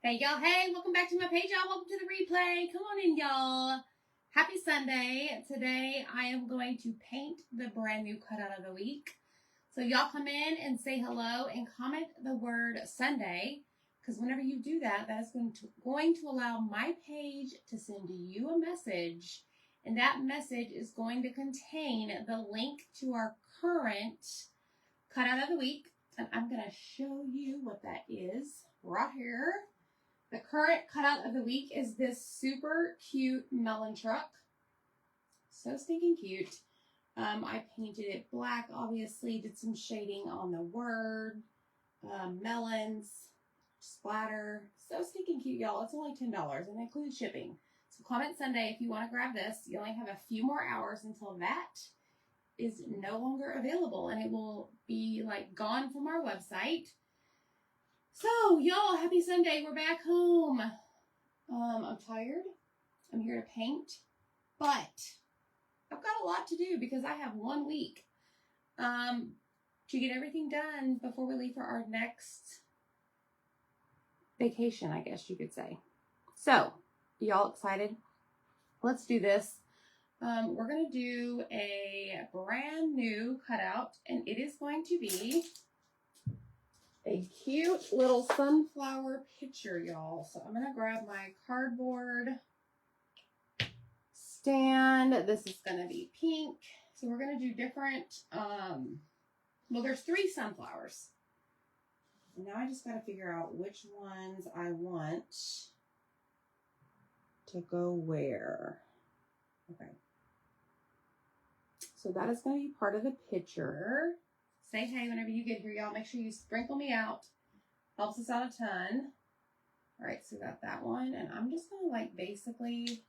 Hey y'all, hey, welcome back to my page, y'all. Welcome to the replay. Come on in, y'all. Happy Sunday. Today I am going to paint the brand new cutout of the week. So y'all come in and say hello and comment the word Sunday, because whenever you do that, that is going to allow my page to send you a message, and that message is going to contain the link to our current cutout of the week, and I'm going to show you what that is right here. The current cutout of the week is this super cute melon truck. So stinking cute. I painted it black, obviously, did some shading on the word, melons, splatter. So stinking cute, y'all. It's only $10 and it includes shipping. So comment Sunday if you want to grab this. You only have a few more hours until that is no longer available, and it will be like gone from our website. So, y'all, happy Sunday. We're back home. I'm tired. I'm here to paint, but I've got a lot to do because I have 1 week to get everything done before we leave for our next vacation, I guess you could say. So, y'all excited? Let's do this. We're going to do a brand new cutout, and it is going to be a cute little sunflower picture, y'all. So I'm going to grab my cardboard stand. This is going to be pink. So we're going to do different, well, there's 3 sunflowers. Now I just got to figure out which ones I want to go where. Okay. So that is going to be part of the picture. Say hey whenever you get here, y'all. Make sure you sprinkle me out. Helps us out a ton. All right, so we got that one. And I'm just going to, like, basically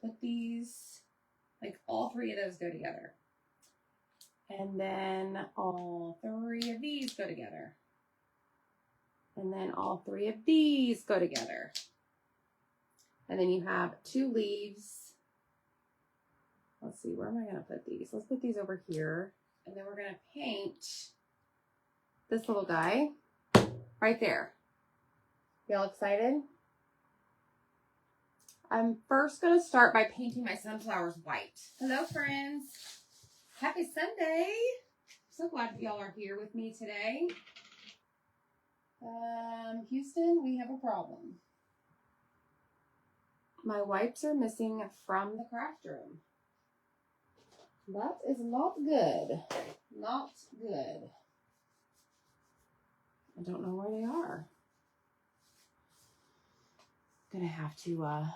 put these, like, all 3 of those go together. And then all 3 of these go together. And then all 3 of these go together. And then you have 2 leaves. Let's see, where am I going to put these? Let's put these over here. And then we're going to paint this little guy right there. Y'all excited? I'm first going to start by painting my sunflowers white. Hello, friends. Happy Sunday. So glad y'all are here with me today. Houston, we have a problem. My wipes are missing from the craft room. That is not good. Not good. I don't know where they are. Gonna have to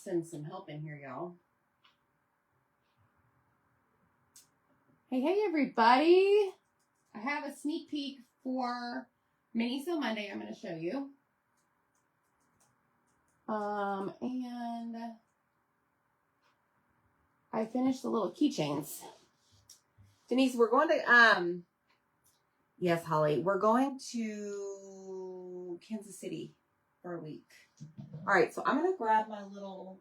send some help in here, y'all. Hey, everybody. I have a sneak peek for Mini Sale Monday I'm going to show you. And I finished the little keychains. Denise, we're going to, yes, Holly, we're going to Kansas City for a week. All right, so I'm going to grab my little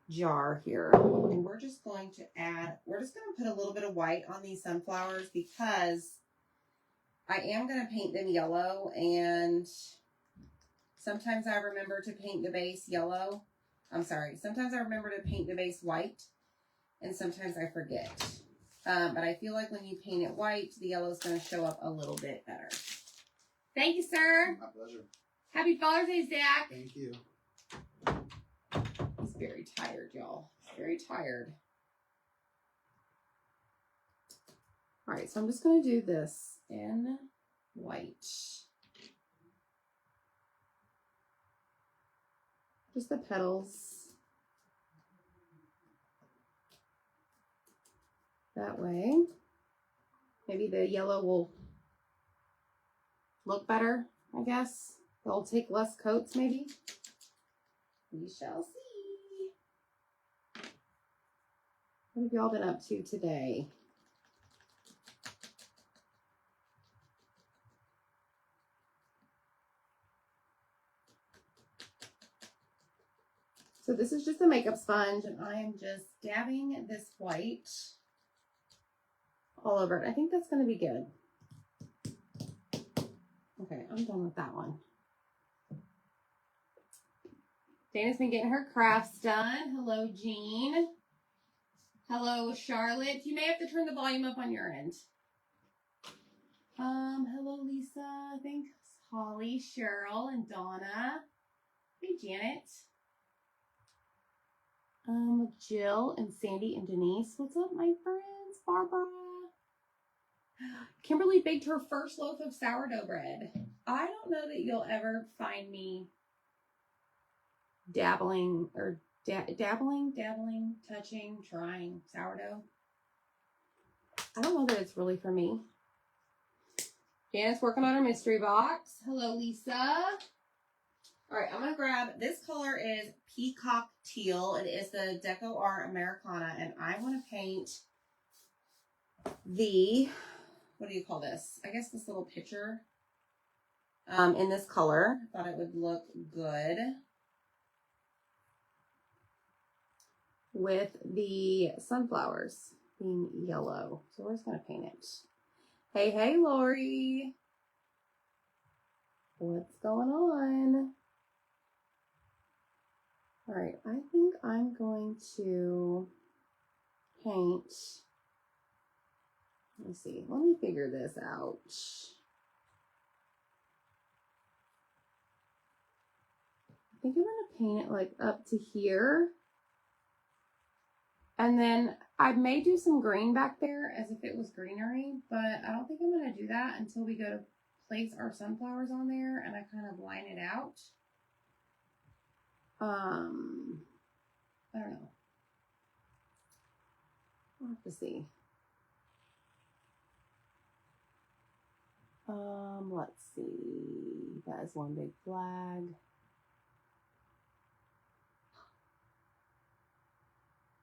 jar here, and we're just going to put a little bit of white on these sunflowers because I am going to paint them yellow, and sometimes I remember to paint the base yellow. Sometimes I remember to paint the base white, and sometimes I forget. But I feel like when you paint it white, the yellow is going to show up a little bit better. Thank you, sir. My pleasure. Happy Father's Day, Zach. Thank you. He's very tired, y'all. He's very tired. All right, so I'm just going to do this in white. Just the petals. That way. Maybe the yellow will look better, I guess. They'll take less coats, maybe. We shall see. What have y'all been up to today? So this is just a makeup sponge, and I am just dabbing this white all over it. I think that's going to be good. Okay, I'm done with that one. Dana's been getting her crafts done. Hello, Jean. Hello, Charlotte. You may have to turn the volume up on your end. Hello, Lisa. Thanks, Holly, Cheryl, and Donna. Hey, Janet. Jill and Sandy and Denise. What's up, my friends? Barbara. Kimberly baked her first loaf of sourdough bread. I don't know that you'll ever find me dabbling or dabbling, touching, trying sourdough. I don't know that it's really for me. Janet's working on her mystery box. Hello, Lisa. All right, I'm going to grab, this color is Peacock Teal. It is the Deco Art Americana, and I want to paint the, what do you call this? I guess this little picture in this color. I thought it would look good with the sunflowers being yellow. So we're just going to paint it. Hey, hey, Lori. What's going on? All right, I think I'm going to paint. Let me see. Let me figure this out. I think I'm going to paint it like up to here. And then I may do some green back there as if it was greenery, but I don't think I'm going to do that until we go to place our sunflowers on there and I kind of line it out. I don't know. We'll have to see. Let's see. That is one big flag.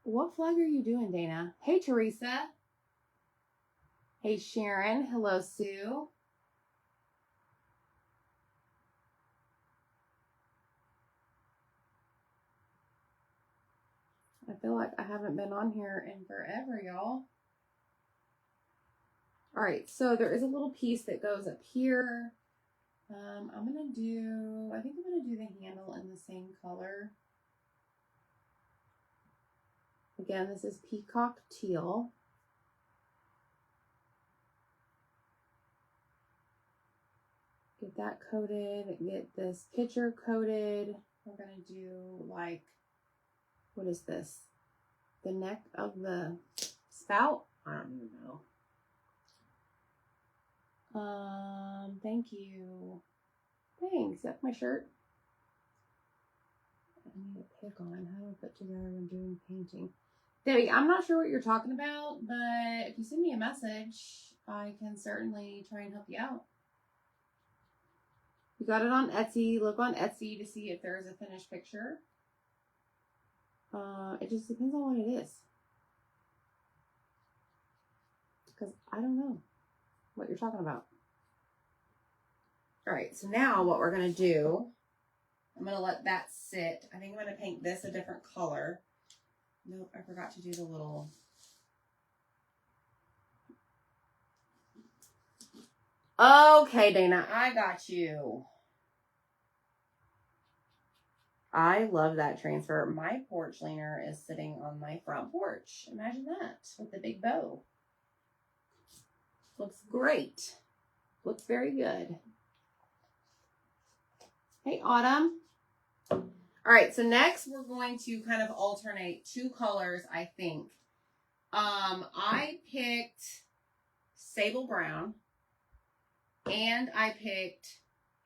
What flag are you doing, Dana? Hey, Teresa. Hey, Sharon. Hello, Sue. I feel like I haven't been on here in forever, y'all. All right, so there is a little piece that goes up here. I'm going to do, I think I'm going to do the handle in the same color. Again, this is Peacock Teal. Get that coated, get this picture coated. We're going to do like, what is this? The neck of the spout? I don't even know. Thank you. Thanks. That's my shirt. I need a pick on. How do I put together when doing painting? Debbie, I'm not sure what you're talking about, but if you send me a message, I can certainly try and help you out. You got it on Etsy. Look on Etsy to see if there's a finished picture. It just depends on what it is. Because I don't know what you're talking about. All right, so now what we're going to do, I'm going to let that sit. I think I'm going to paint this a different color. Nope, I forgot to do the little. Okay, Dana, I got you. I love that transfer. My porch leaner is sitting on my front porch. Imagine that with the big bow. Looks great. Looks very good. Hey, Autumn. All right, so next we're going to kind of alternate two colors, I think. I picked sable brown and I picked,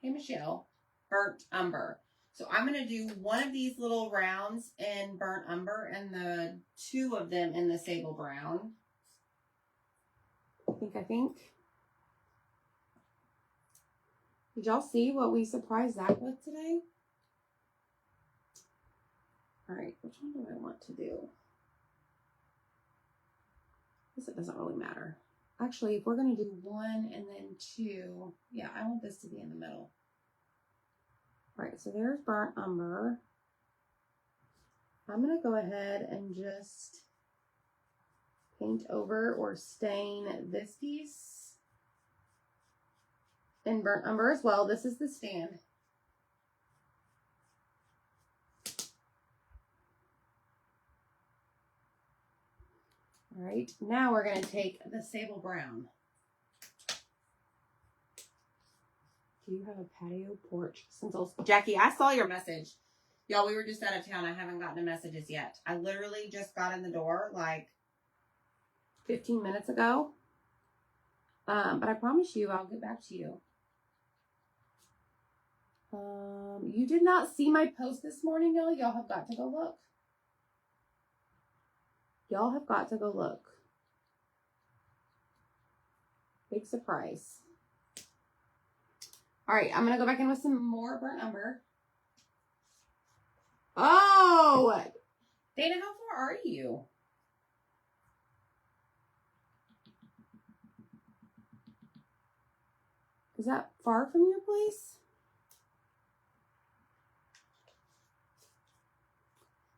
hey, Michelle, burnt umber. So I'm going to do one of these little rounds in burnt umber and the two of them in the sable brown. I think. Did y'all see what we surprised Zach with today? All right, which one do I want to do? I guess it doesn't really matter. Actually, if we're going to do one and then two, yeah, I want this to be in the middle. All right, so there's burnt umber. I'm going to go ahead and just paint over or stain this piece in burnt umber as well. This is the stand. All right, now we're going to take the sable brown. Do you have a patio porch? Jackie, I saw your message. Y'all, we were just out of town. I haven't gotten the messages yet. I literally just got in the door like 15 minutes ago. But I promise you, I'll get back to you. You did not see my post this morning, y'all. Y'all have got to go look. Y'all have got to go look. Big surprise. All right, I'm going to go back in with some more burnt umber. Oh! Dana, how far are you? Is that far from your place?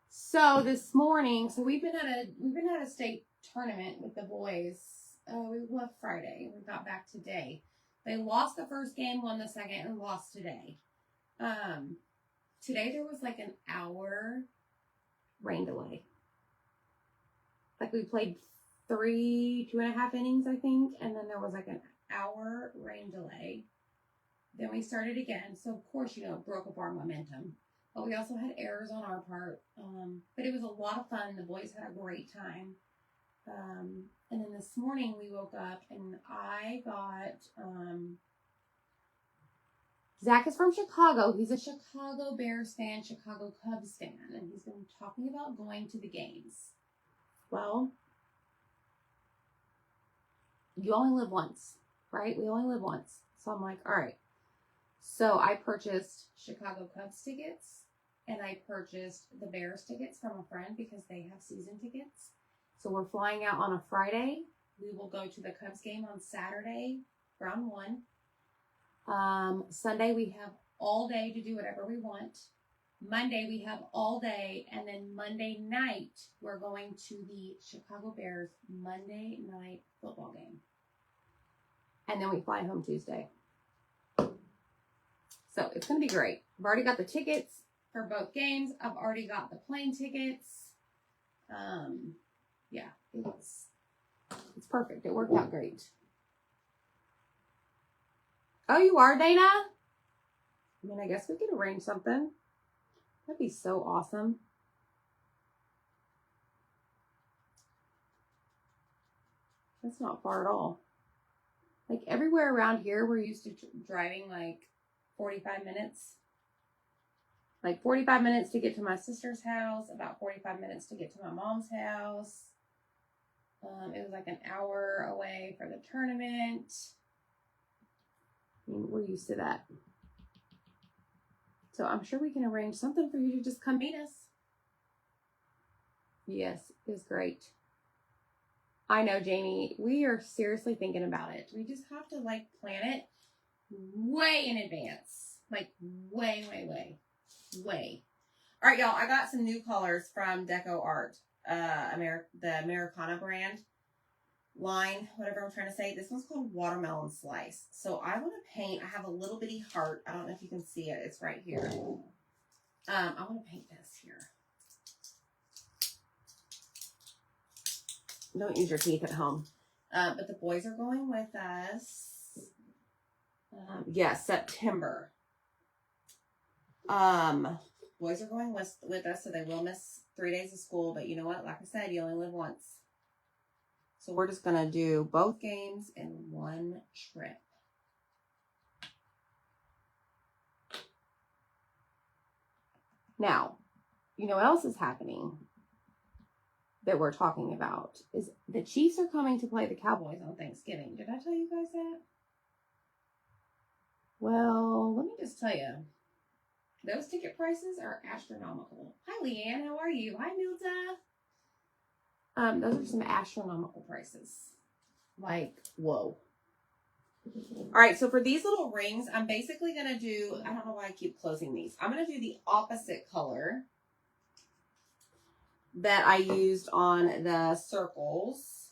So this morning, we've been at a state tournament with the boys. We left Friday. We got back today. They lost the first game, won the second, and lost today. Today there was like an hour rain delay. Like we played 2.5 innings, I think, and then there was like an hour rain delay. Then we started again. So of course, it broke up our momentum. But we also had errors on our part. But it was a lot of fun. The boys had a great time. And then this morning we woke up and I got, Zach is from Chicago. He's a Chicago Bears fan, Chicago Cubs fan. And he's been talking about going to the games. Well, you only live once, right? We only live once. So I'm like, all right. So I purchased Chicago Cubs tickets and I purchased the Bears tickets from a friend because they have season tickets. So we're flying out on a Friday. We will go to the Cubs game on Saturday, round 1. Sunday we have all day to do whatever we want. Monday we have all day. And then Monday night, we're going to the Chicago Bears Monday night football game. And then we fly home Tuesday. So it's going to be great. I've already got the tickets for both games. I've already got the plane tickets. Yeah, it's perfect. It worked out great. Oh, you are, Dana? I mean, I guess we could arrange something. That'd be so awesome. That's not far at all. Like everywhere around here, we're used to driving like 45 minutes. Like 45 minutes to get to my sister's house, about 45 minutes to get to my mom's house. It was like an hour away for the tournament. I mean, we're used to that. So I'm sure we can arrange something for you to just come meet us. Yes, it was great. I know, Jamie. We are seriously thinking about it. We just have to like plan it way in advance. Like way. All right, y'all. I got some new colors from Deco Art. The Americana brand line, whatever I'm trying to say. This one's called Watermelon Slice. So I want to paint. I have a little bitty heart. I don't know if you can see it. It's right here. I want to paint this here. Don't use your teeth at home. But the boys are going with us. Yes, September. Boys are going with us, so they will miss 3 days of school. But you know what? Like I said, you only live once. So we're just going to do both games in one trip. Now, you know what else is happening that we're talking about is the Chiefs are coming to play the Cowboys on Thanksgiving. Did I tell you guys that? Well, let me just tell you. Those ticket prices are astronomical. Hi, Leanne. How are you? Hi, Milta. Those are some astronomical prices. Like, whoa. All right, so for these little rings, I'm basically going to do, I don't know why I keep closing these. I'm going to do the opposite color that I used on the circles.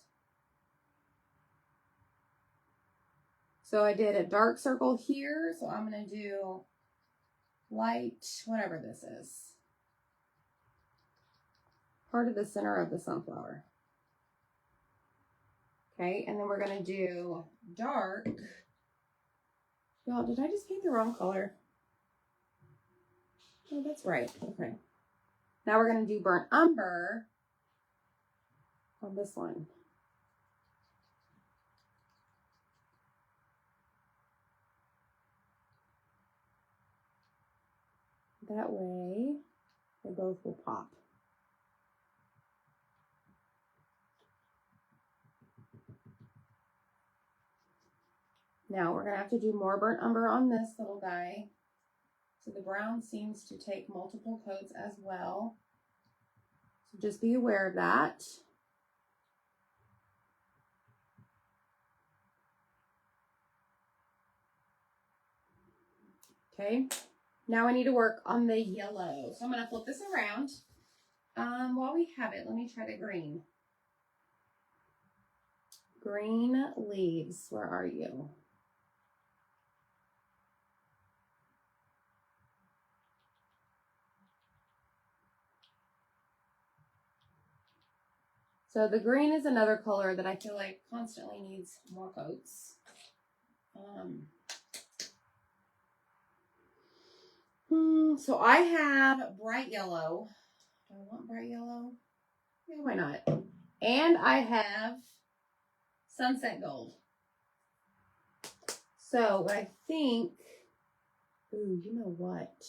So I did a dark circle here, so I'm going to do light, whatever this is. Part of the center of the sunflower. Okay, and then we're going to do dark. Y'all, did I just paint the wrong color? Oh, that's right. Okay. Now we're going to do burnt umber on this one. That way, they both will pop. Now we're going to have to do more burnt umber on this little guy. So the brown seems to take multiple coats as well. So just be aware of that. Okay, now I need to work on the yellow. So I'm going to flip this around. While we have it, let me try the green. Green leaves, where are you? So the green is another color that I feel like constantly needs more coats. So I have bright yellow. Do I want bright yellow? Yeah, why not? And I have sunset gold. So I think, ooh, you know what?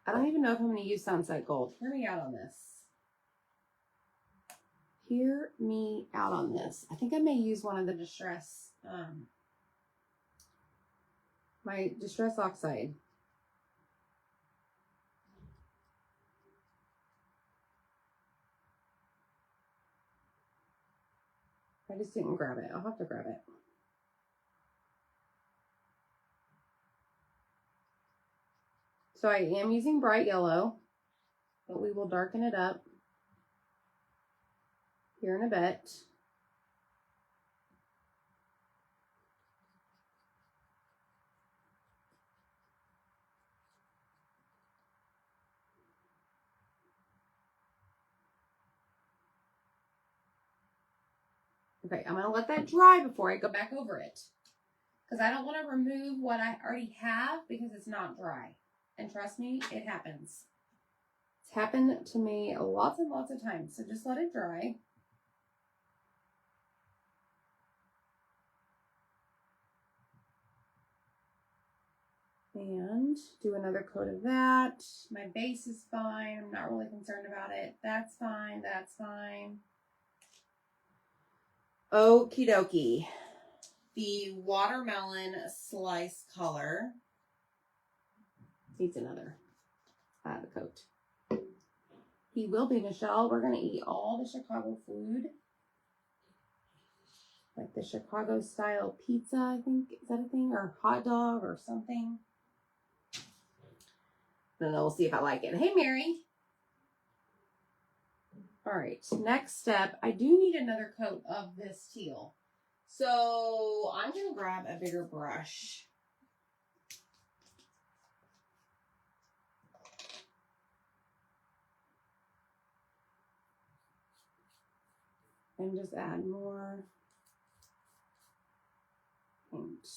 I don't even know if I'm going to use sunset gold. Hear me out on this. Hear me out on this. I think I may use one of the distress, my distress oxide. I just didn't grab it. I'll have to grab it. So I am using bright yellow, but we will darken it up here in a bit. Okay, I'm going to let that dry before I go back over it. Because I don't want to remove what I already have because it's not dry. And trust me, it happens. It's happened to me lots and lots of times. So just let it dry. And do another coat of that. My base is fine. I'm not really concerned about it. That's fine. That's fine. Okie dokie. The watermelon slice color needs another coat. He will be, Michelle. We're going to eat all the Chicago food. Like the Chicago style pizza, I think. Is that a thing? Or hot dog or something. Then we'll see if I like it. Hey, Mary. All right. Next step. I do need another coat of this teal. So I'm going to grab a bigger brush. And just add more paint.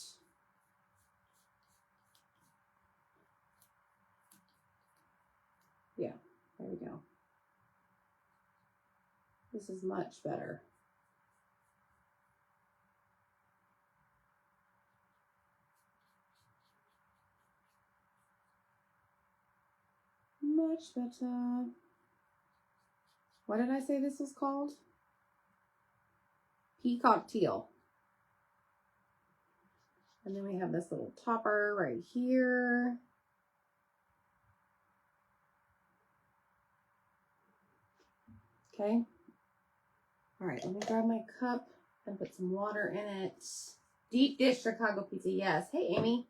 Yeah, there we go. This is much better. Much better. What did I say this was called? Peacock teal. And then we have this little topper right here. Okay. All right, let me grab my cup and put some water in it. Deep dish Chicago pizza, yes. Hey, Amy.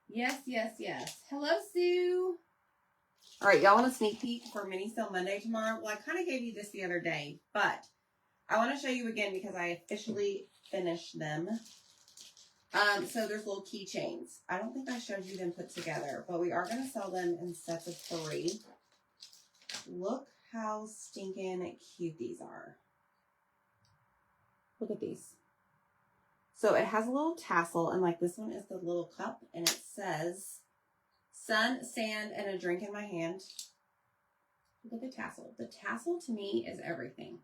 Yes, yes, yes. Hello, Sue. All right, y'all want a sneak peek for Mini Sale Monday tomorrow? Well, I kind of gave you this the other day, but I want to show you again because I officially finished them. So there's little keychains. I don't think I showed you them put together, but we are going to sell them in sets of 3. Look how stinking cute these are. Look at these. So it has a little tassel, and like this one is the little cup, and it says sun, sand, and a drink in my hand. Look at the tassel. The tassel to me is everything.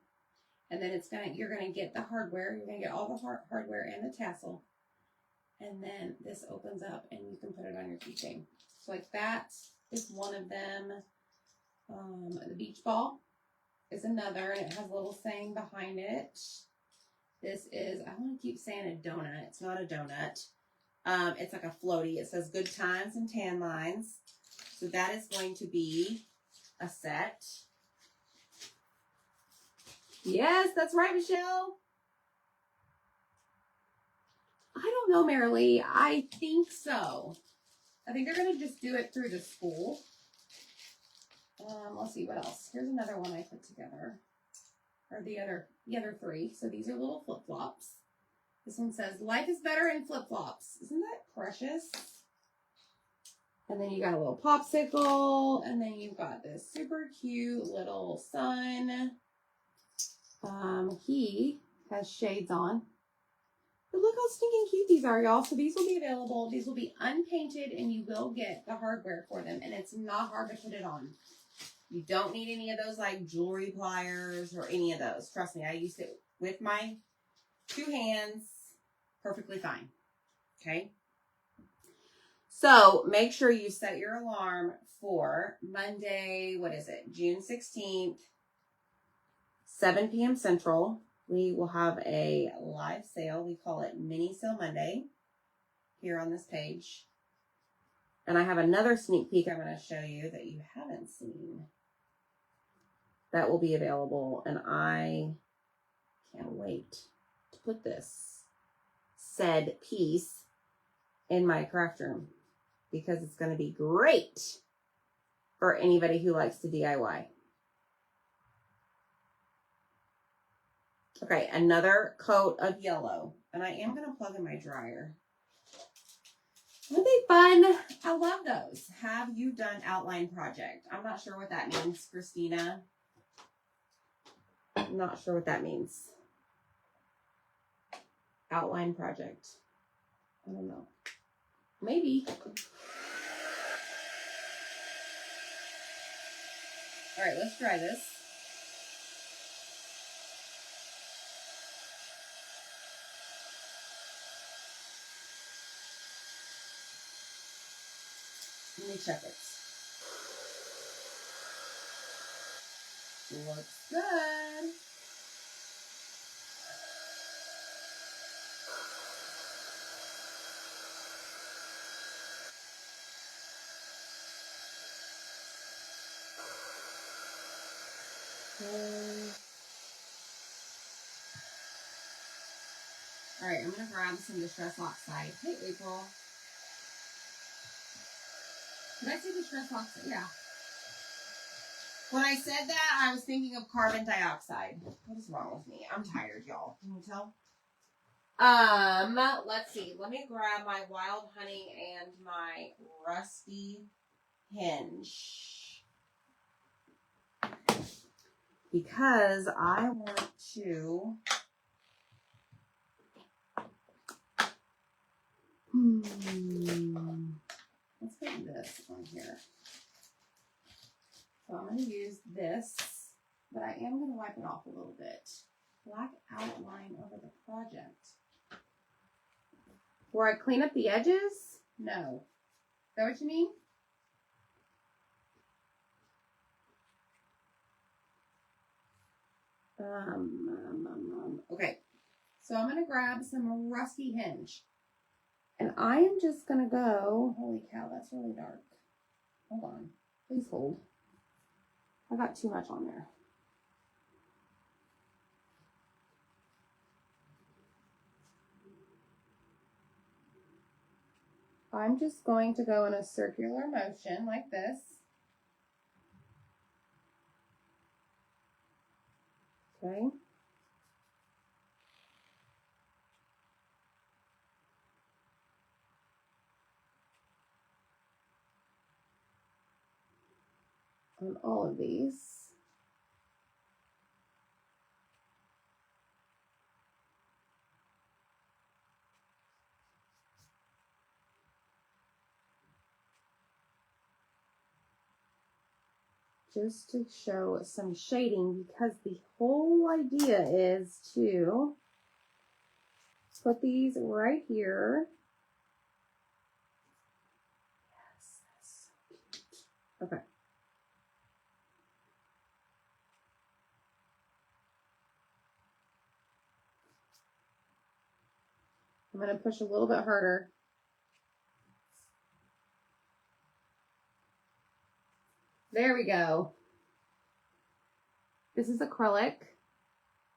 And then you're gonna get the hardware. You're gonna get all the hardware and the tassel. And then this opens up and you can put it on your keychain. So like that is one of them. The beach ball is another, and it has a little saying behind it. This is, I want to keep saying a donut. It's not a donut. It's like a floaty. It says good times and tan lines. So that is going to be a set. Yes, that's right, Michelle. I don't know, Marilee. I think so. I think they're going to just do it through the school. Let's see what else. Here's another one I put together. Or the other three. So these are little flip-flops. This one says, life is better in flip-flops. Isn't that precious? And then you got a little popsicle. And then you've got this super cute little sun. He has shades on. But look how stinking cute these are, y'all. So these will be available. These will be unpainted, and you will get the hardware for them. And it's not hard to put it on. You don't need any of those like jewelry pliers or any of those. Trust me, I used it with my 2 hands perfectly fine. Okay. So make sure you set your alarm for Monday. What is it? June 16th, 7 p.m. Central. We will have a live sale. We call it Mini Sale Monday here on this page. And I have another sneak peek I'm going to show you that you haven't seen. That will be available, and I can't wait to put this said piece in my craft room because it's going to be great for anybody who likes to DIY. Okay, another coat of yellow, and I am going to plug in my dryer. Aren't they fun? I love those. Have you done outline project? I'm not sure what that means, Christina. I'm not sure what that means. Outline project. I don't know. Maybe. All right, let's try this. Let me check it. Looks good. All right, I'm going to grab some Distress Oxide. Hey, April. Did I say Distress Oxide? Yeah. When I said that, I was thinking of carbon dioxide. What is wrong with me? I'm tired, y'all. Can you tell? Let's see. Let me grab my wild honey and my rusty hinge. Because I want to... Let's put this on here. So I'm going to use this, but I am going to wipe it off a little bit. Black outline over the project. Where I clean up the edges? No. Is that what you mean? Okay. So I'm going to grab some rusty hinge. And I am just going to go, holy cow, that's really dark. Hold on. Please hold. I got too much on there. I'm just going to go in a circular motion like this. Okay. On all of these. just to show some shading, because the whole idea is to put these right here. Yes, that's so cute. Okay. I'm going to push a little bit harder. There we go. This is acrylic.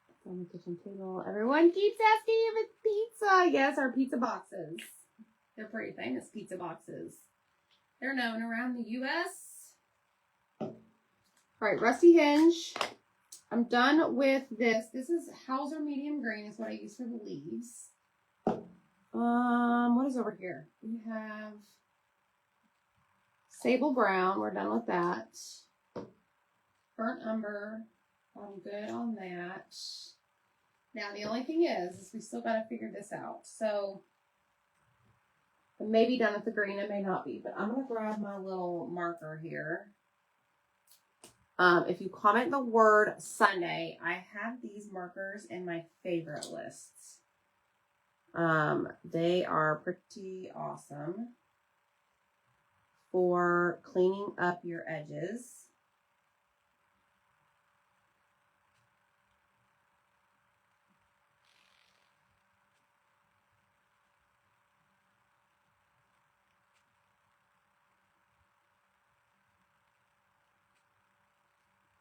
It's on the kitchen table. Everyone keeps asking if it's pizza. Yes, our pizza boxes. They're pretty famous pizza boxes. They're known around the U.S. All right, rusty hinge. I'm done with this. This is Hauser medium green is what I use for the leaves. What is over here? We have sable brown. We're done with that. Burnt umber. I'm good on that. Now, the only thing is we still got to figure this out. So, I may be done with the green. I may not be. But I'm going to grab my little marker here. If you comment the word Sunday, I have these markers in my favorite lists. They are pretty awesome for cleaning up your edges.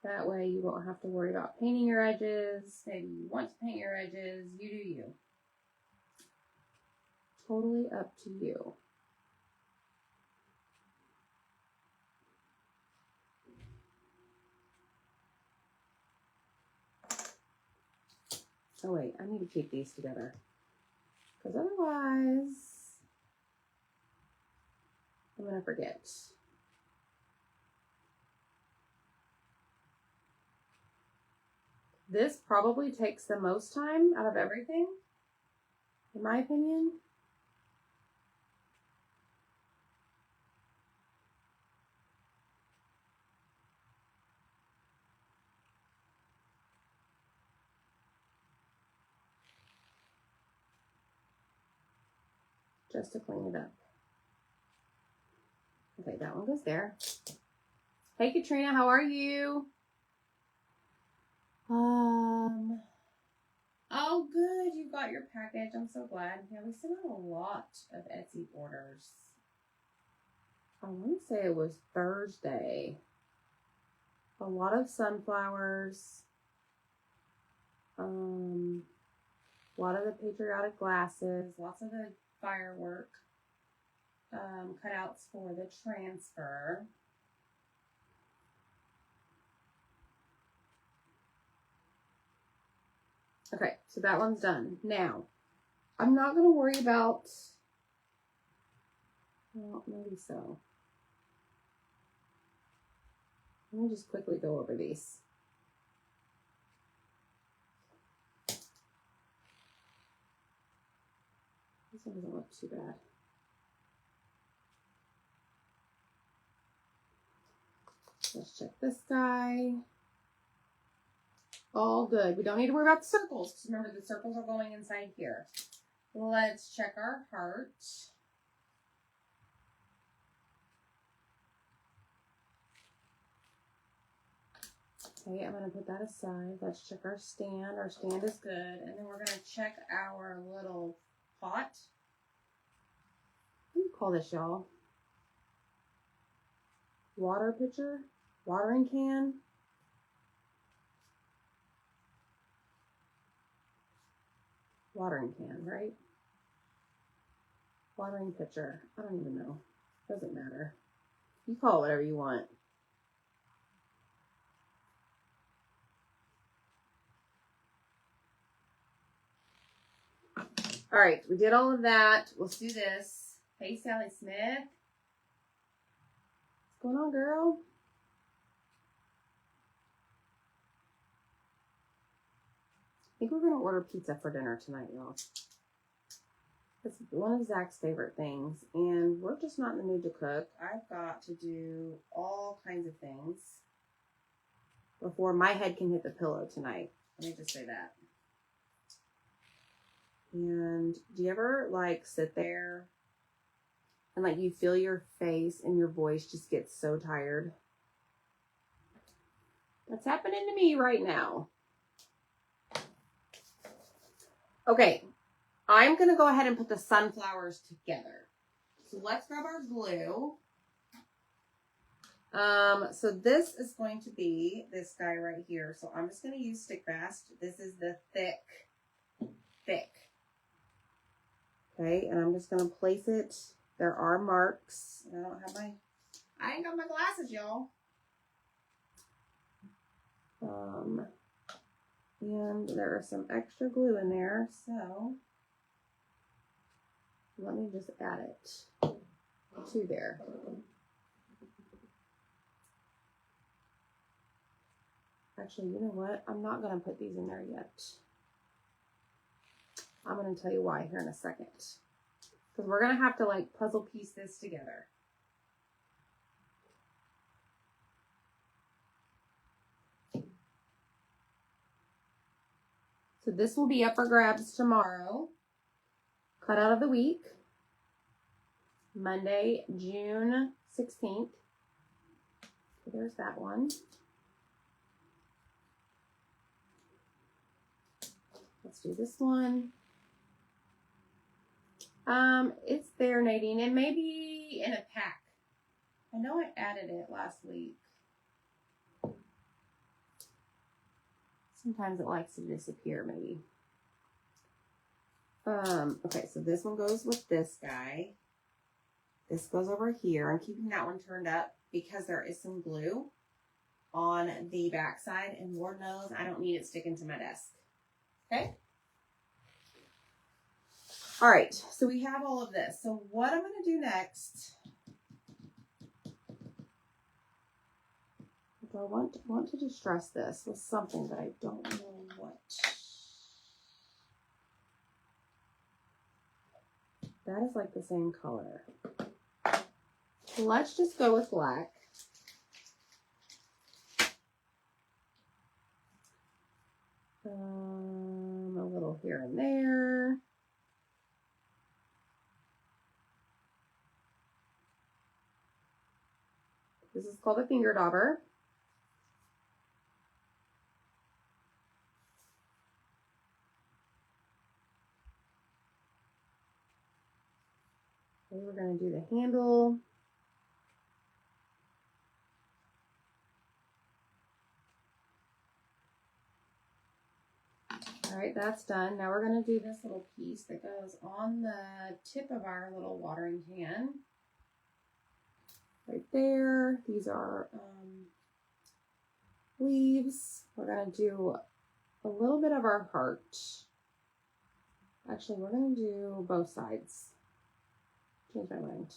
That way you won't have to worry about painting your edges. Maybe you want to paint your edges. You do you. Totally up to you. Oh wait, I need to keep these together, because otherwise I'm going to forget. This probably takes the most time out of everything, in my opinion. Just to clean it up. Okay, that one goes there. Hey Katrina, how are you? Oh good, you got your package. I'm so glad. Yeah, we sent out a lot of Etsy orders. I want to say it was Thursday. A lot of sunflowers. A lot of the patriotic glasses. Lots of the firework cutouts for the transfer. Okay, so that one's done. Now, I'm not going to worry about, well, maybe so. Let me just quickly go over these. This one doesn't look too bad. Let's check this guy. All good. We don't need to worry about the circles, because remember the circles are going inside here. Let's check our heart. Okay, I'm going to put that aside. Let's check our stand. Our stand is good. And then we're going to check our little pot. What do you call this, y'all? Water pitcher? Watering can? Watering can, right? Watering pitcher. I don't even know. Doesn't matter. You call it whatever you want. All right, we did all of that. Let's do this. Hey, Sally Smith. What's going on, girl? I think we're going to order pizza for dinner tonight, y'all. It's one of Zach's favorite things, and we're just not in the mood to cook. I've got to do all kinds of things. before my head can hit the pillow tonight. Let me just say that. And do you ever like sit there and like you feel your face and your voice just gets so tired? That's happening to me right now. Okay, I'm going to go ahead and put the sunflowers together. So let's grab our glue. So this is going to be this guy right here. So I'm just going to use Stick Fast. This is the thick. Okay, and I'm just going to place it. There are marks. I ain't got my glasses, y'all. And there are some extra glue in there, so let me just add it to there. Actually, you know what? I'm not going to put these in there yet. I'm going to tell you why here in a second. Because we're going to have to like puzzle piece this together. So this will be up for grabs tomorrow. Cut out of the week. Monday, June 16th. So there's that one. Let's do this one. It's there, Nadine. It may be in a pack. I know I added it last week. Sometimes it likes to disappear, maybe. Okay, so this one goes with this guy. This goes over here. I'm keeping that one turned up because there is some glue on the back side, and Lord knows I don't need it sticking to my desk. Okay? All right, so we have all of this. So what I'm going to do next, I want to distress this with something, but I don't know what. That is like the same color. Let's just go with black. A little here and there. This is called a finger dauber. Okay, we're going to do the handle. All right, that's done. Now we're going to do this little piece that goes on the tip of our little watering can. Right there. These are leaves. We're going to do a little bit of our heart. Actually, we're going to do both sides. Change my mind.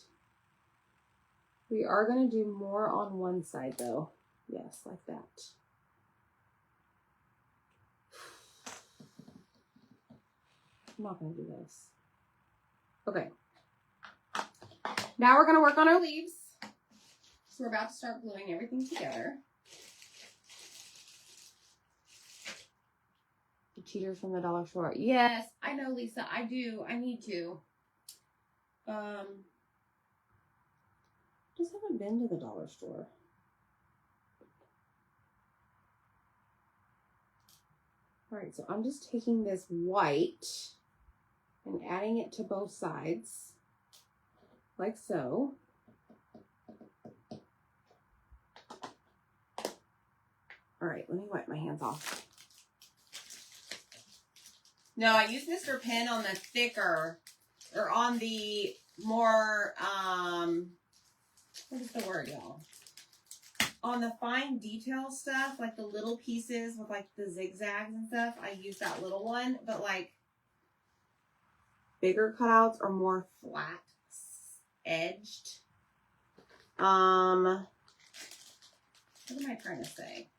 We are going to do more on one side though. Yes, like that. I'm not going to do this. Okay. Now we're going to work on our leaves. So we're about to start gluing everything together. The cheaters from the dollar store. Yes, I know, Lisa. I do. I need to. Just haven't been to the dollar store. All right, so I'm just taking this white and adding it to both sides, like so. All right, let me wipe my hands off. No, I used Mr. Pen on the thicker, or on the more, what is the word, y'all? On the fine detail stuff, like the little pieces with like the zigzags and stuff, I use that little one, but like bigger cutouts are more flat edged. What am I trying to say?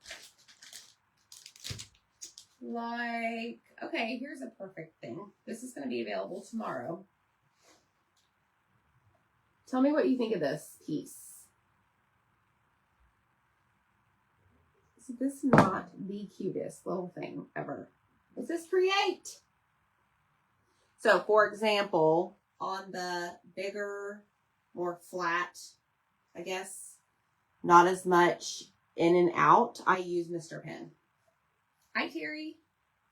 Like, okay, here's a perfect thing. This is going to be available tomorrow. Tell me what you think of this piece. So this is not the cutest little thing ever. This is Create. So for example, on the bigger, more flat, I guess, not as much in and out, I use Mr. Pen. Hi, Terry.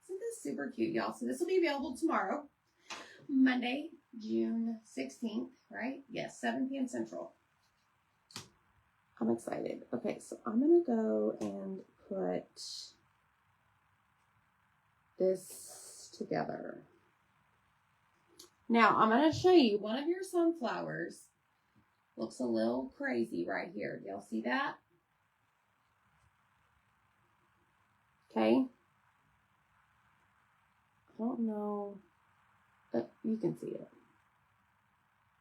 Isn't this super cute, y'all? So this will be available tomorrow, Monday, June 16th, right? Yes, 7 p.m. Central. I'm excited. Okay, so I'm going to go and put this together. Now, I'm going to show you one of your sunflowers. Looks a little crazy right here. Do y'all see that? Okay. I don't know, but you can see it.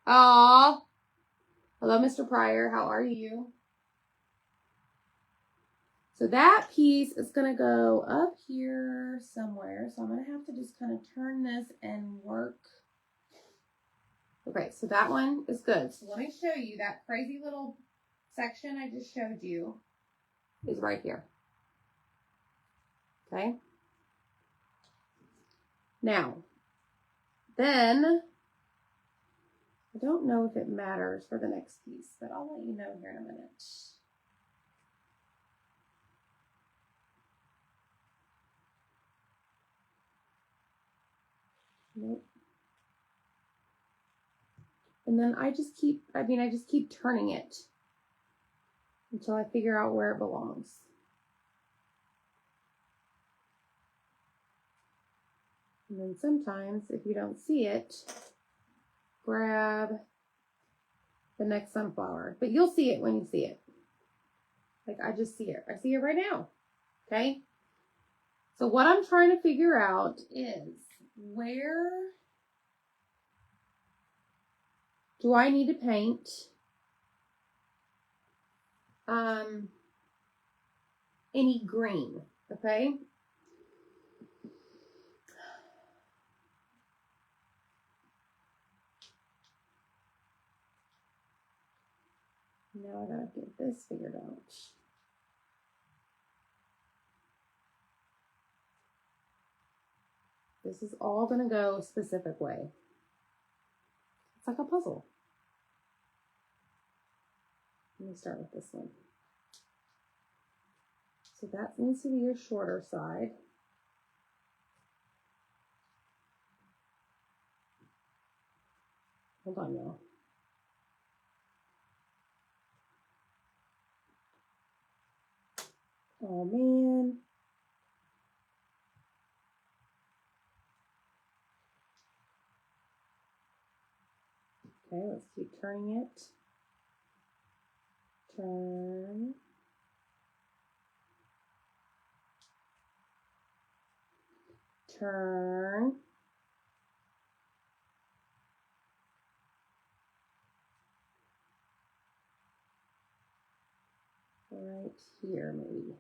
Aww. Hello, Mr. Pryor. How are you? So that piece is going to go up here somewhere. So I'm going to have to just kind of turn this and work. Okay, so that one is good. So let me show you that crazy little section I just showed you is right here. Okay. Now, then, I don't know if it matters for the next piece, but I'll let you know here in a minute. Nope. And then I just keep turning it until I figure out where it belongs. And then sometimes, if you don't see it, grab the next sunflower. But you'll see it when you see it. Like, I just see it. I see it right now. Okay? So what I'm trying to figure out is, where do I need to paint any green? Okay? Now I gotta get this figured out. This is all gonna go a specific way. It's like a puzzle. Let me start with this one. So that needs to be your shorter side. Hold on, y'all. Oh, man. Okay, let's keep turning it. Turn. Turn. Right here, maybe.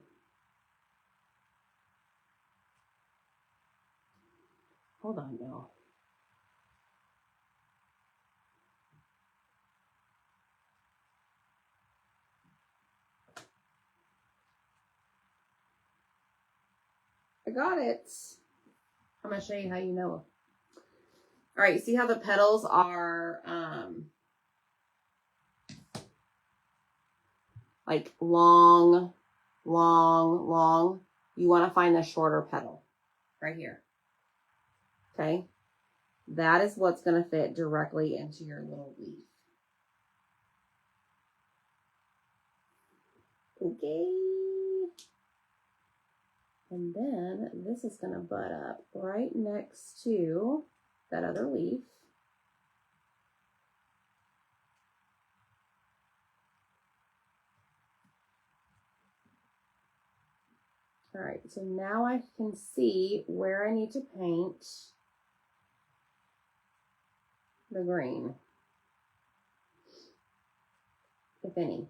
Hold on, y'all. I got it. I'm going to show you how you know. All right, see how the petals are like long, long, long? You want to find the shorter petal right here. Okay? That is what's going to fit directly into your little leaf. Okay. And then this is going to butt up right next to that other leaf. All right, so now I can see where I need to paint the green, if any.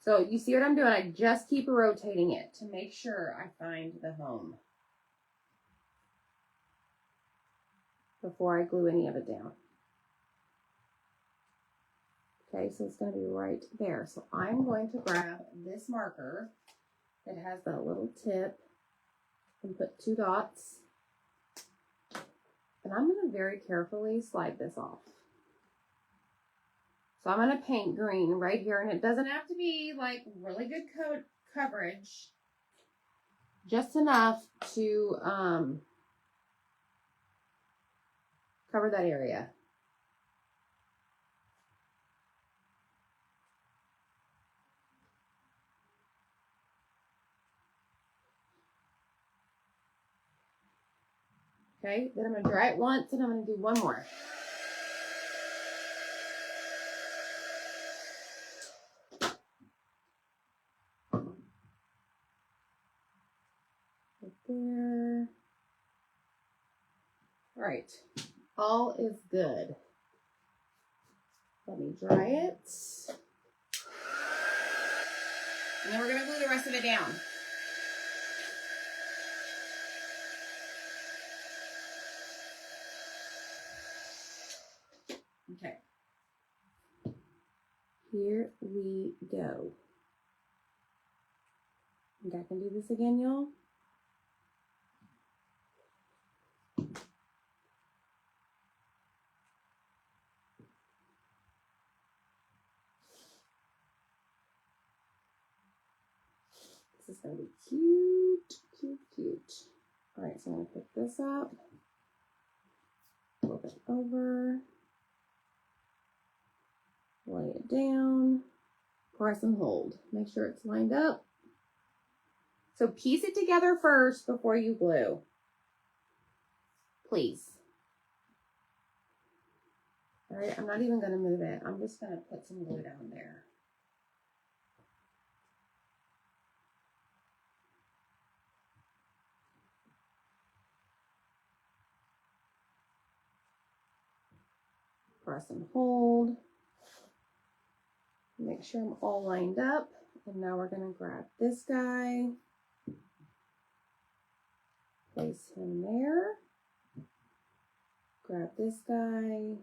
So you see what I'm doing? I just keep rotating it to make sure I find the home before I glue any of it down. Okay, so it's going to be right there. So I'm going to grab this marker that has that little tip and put 2 dots. And I'm going to very carefully slide this off. So I'm going to paint green right here. And it doesn't have to be like really good coverage. Just enough to cover that area. Okay, then I'm going to dry it once and I'm going to do one more. Right there. All right, all is good. Let me dry it. And then we're going to glue the rest of it down. Okay. Here we go. Think I can do this again, y'all? This is going to be cute, cute, cute. All right, so I'm going to pick this up, flip it over, lay it down, press and hold. Make sure it's lined up. So piece it together first before you glue. Please. All right, I'm not even going to move it. I'm just going to put some glue down there. Press and hold. Make sure I'm all lined up. And now we're going to grab this guy. Place him there. Grab this guy.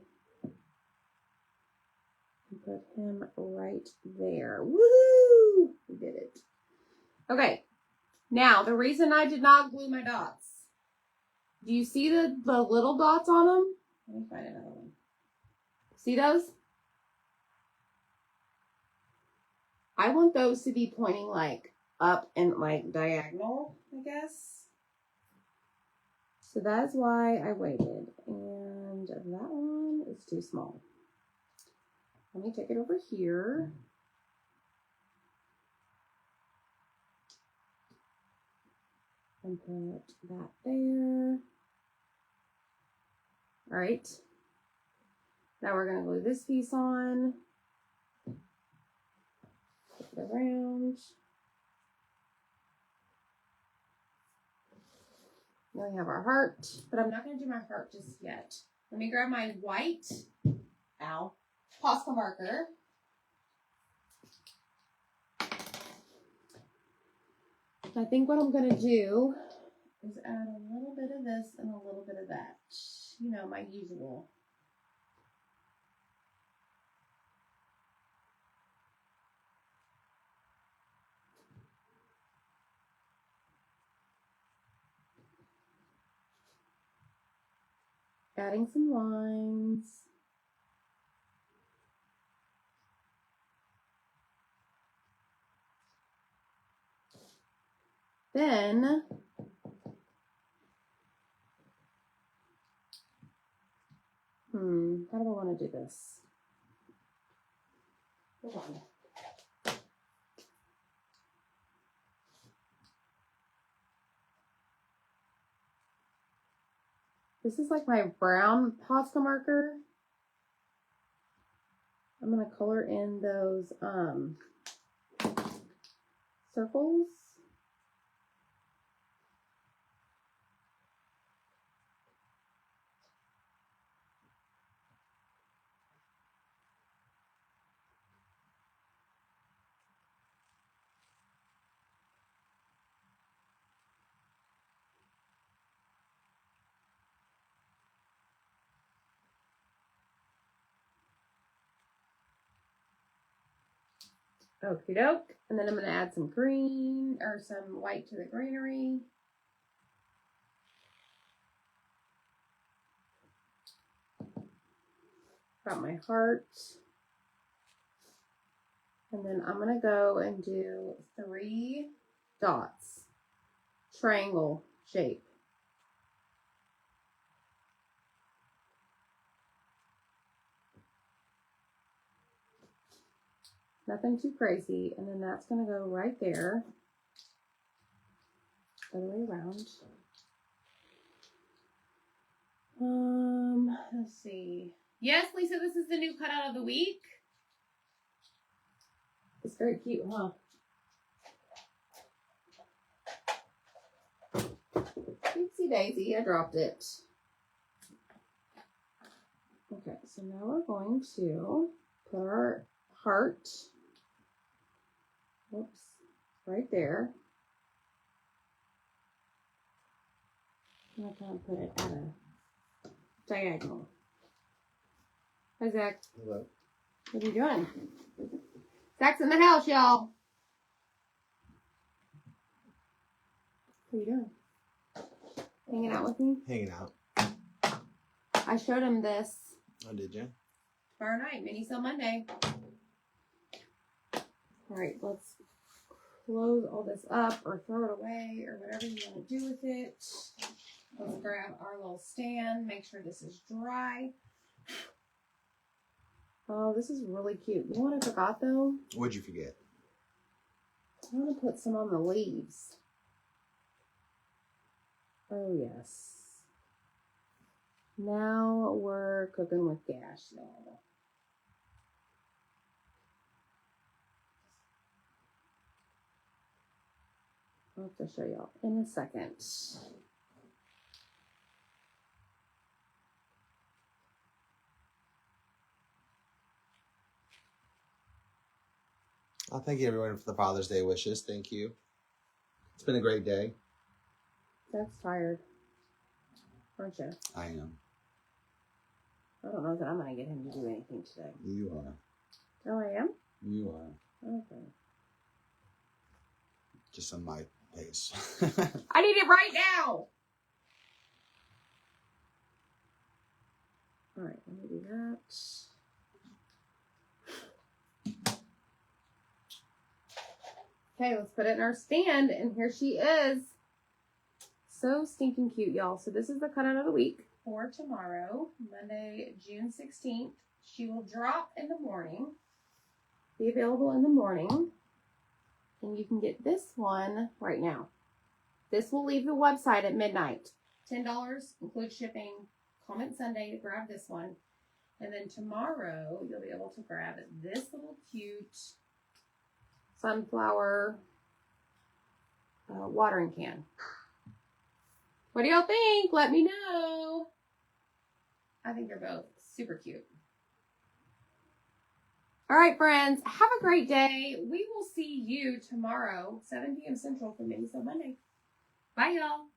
And put him right there. Woohoo! We did it. Okay. Now, the reason I did not glue my dots. Do you see the little dots on them? Let me find another one. See those? I want those to be pointing like up and like diagonal, I guess. So that's why I waited. And that one is too small. Let me take it over here. And put that there. All right. Now we're going to glue this piece on. Flip it around. Now we have our heart, but I'm not going to do my heart just yet. Let me grab my white, Posca marker. I think what I'm going to do is add a little bit of this and a little bit of that. You know, my usual. Adding some lines. Then how do I want to do this? Hold on. This is like my brown Posca marker. I'm going to color in those circles. Okie doke. And then I'm going to add some green or some white to the greenery. Got my heart. And then I'm going to go and do 3 dots. Triangle shape. Nothing too crazy. And then that's going to go right there. Other way around. Let's see. Yes, Lisa, this is the new cutout of the week. It's very cute, huh? Oopsie daisy, I dropped it. Okay, so now we're going to put our heart, oops, right there. I'm going to put it at a diagonal. Hi, Zach. Hello. What are you doing? Zach's in the house, y'all. What are you doing? Hanging out with me? Hanging out. I showed him this. Oh, did you? Tomorrow night, mini sale Monday. All right, let's close all this up or throw it away or whatever you want to do with it. Let's grab our little stand. Make sure this is dry. Oh, this is really cute. You know what I forgot though? What'd you forget? I want to put some on the leaves. Oh, yes. Now we're cooking with gas, y'all. I'll have to show y'all in a second. I'll thank you everyone for the Father's Day wishes. Thank you. It's been a great day. That's tired, aren't you? I am. I don't know that I'm going to get him to do anything today. You are. Oh, I am? You are. Okay. Just on my pace. I need it right now! All right, let me do that. Okay, let's put it in our stand, and here she is. So stinking cute, y'all. So this is the cutout of the week for tomorrow, Monday, June 16th. She will drop in the morning, be available in the morning, and you can get this one right now. This will leave the website at midnight. $10 includes shipping. Comment Sunday to grab this one. And then tomorrow, you'll be able to grab this little cute sunflower watering can. What do y'all think? Let me know. I think they're both super cute. All right, friends, have a great day. We will see you tomorrow, 7 p.m. Central for Mini Sale Monday. Bye, y'all.